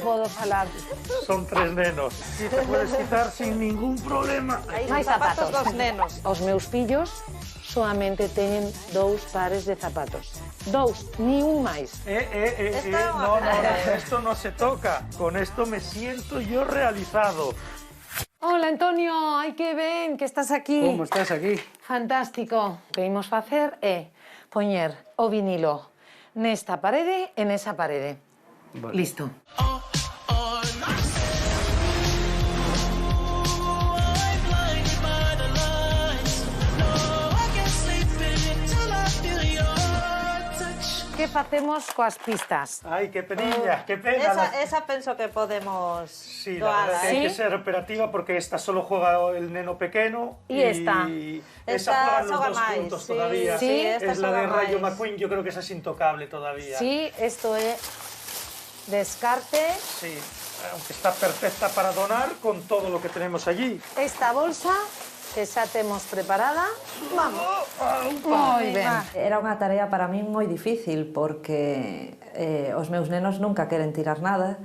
podo falar. Son 3 nenos. Si te puedes quitar sin ningún problema. Máis zapatos. dos nenos. Os meus fillos solamente teñen 2 pares de zapatos. 2, ni un máis. No, esto no se toca. Con esto me siento yo realizado. Hola, Antonio, ai que ben que estás aquí. Como estás aquí? Fantástico. O que imos facer é poñer o vinilo nesta parede e nesa parede. Vale. Listo. Que facemos coas pistas? Ay, qué penilla, qué pena. Esa penso que podemos Sí, la verdad que hay que ser operativa porque esta solo juega el neno pequeño Y esta. Esa juegan los xoga 2 máis, puntos sí, todavía. sí, esta Es la xoga de Rayo máis. McQueen, yo creo que esa es intocable todavía. Sí, isto é descarte. Sí, aunque está perfecta para donar con todo lo que tenemos allí. Esta bolsa que xa temos preparada. Vamos. Moi ben. Era unha tarea para min moi difícil porque os meus nenos nunca queren tirar nada.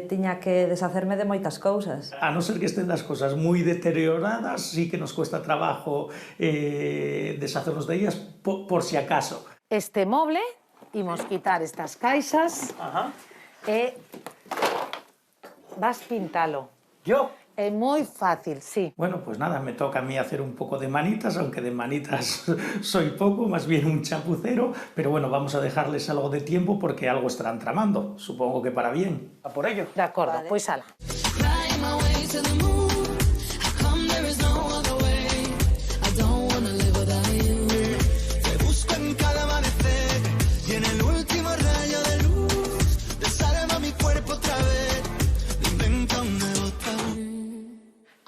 Tiña que deshacerme de moitas cousas. A no ser que estén las cosas muy deterioradas, sí que nos cuesta trabajo deshacernos de ellas por si acaso. Este moble, imos quitar estas caixas Ajá. e vas pintalo. ¿Yo? É moi fácil, sí. Bueno, pues nada, me toca a mí hacer un poco de manitas, aunque de manitas soy poco, más bien un chapucero, pero bueno, vamos a dejarles algo de tiempo porque algo estarán tramando, supongo que para bien. A por ello. De acordo, pois ala.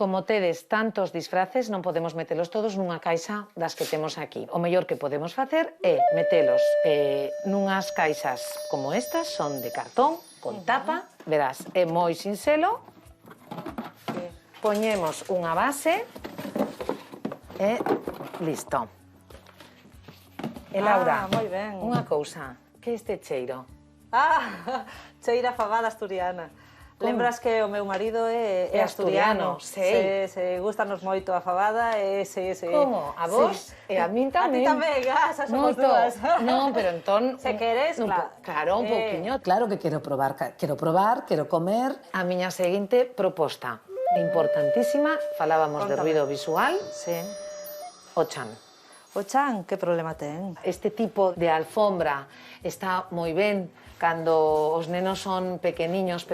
Como tedes tantos disfraces, non podemos metelos todos nunha caixa das que temos aquí. O mellor que podemos facer é metelos nunhas caixas como estas, son de cartón, con tapa, verás, é moi sinxelo. Poñemos unha base e listo. E Laura, moi ben. unha cousa, que este cheiro? Cheira fabada asturiana. Lembras que o meu marido é asturiano. sei. Se gustanos moito a fabada e sí. Como? A vos? Sí. E a min tamén. A ti tamén, esa somos Moito. dúas. Non, pero entón... Se queres, Claro, un poquinho. Claro que quero probar, quero comer. A miña seguinte proposta, importantísima, falábamos de ruido visual, Sí. o chan. O chan, que problema ten? Este tipo de alfombra está moi ben cando os nenos son pequeniños,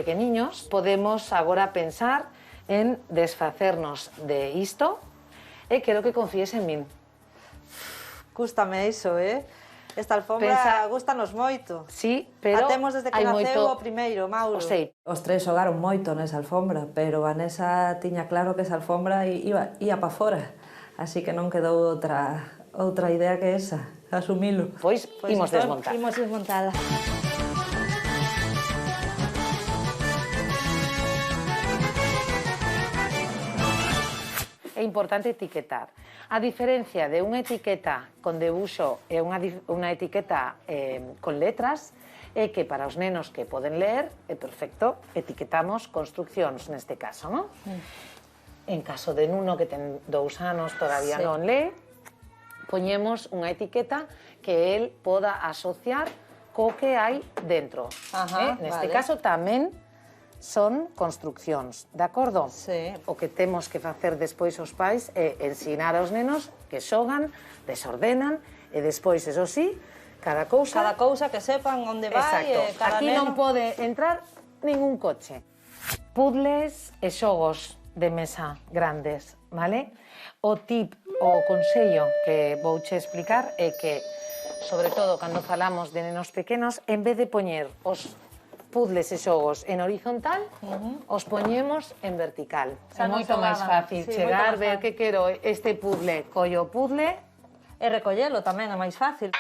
podemos agora pensar en desfacernos de isto e quero que confíes en min. Gústame iso, Esta alfombra gustanos moito. Sí, pero A temos desde que hai naceu moito... o primeiro, Mauro. O sei. Os 3 xogaron moito nesa alfombra, pero Vanessa tiña claro que esa alfombra ia pa fora. Así que non quedou outra idea que esa, asumilo. Pois imos desmontar. Imos desmontala. É importante etiquetar. A diferencia de unha etiqueta con debuxo e unha etiqueta con letras é que para os nenos que poden ler, é perfecto, etiquetamos construccións neste caso, non? En caso de Nuno, que ten 2 anos, todavía non lee, poñemos unha etiqueta que el poda asociar co que hai dentro. Neste caso tamén son construccións, de acordo? Sí. O que temos que facer despois os pais é ensinar aos nenos que xogan, desordenan e despois, eso sí, cada cousa que sepan onde vai. exacto. Cada Aquí neno... non pode entrar ningún coche. Puzzles e xogos de mesa grandes, vale? O consello que vouche explicar é que, sobre todo, cando falamos de nenos pequenos, en vez de poñer os puzzles e xogos en horizontal, os poñemos en vertical. É moito máis fácil chegar, ver que quero este puzzle, collo o puzzle. E recollelo tamén é máis fácil.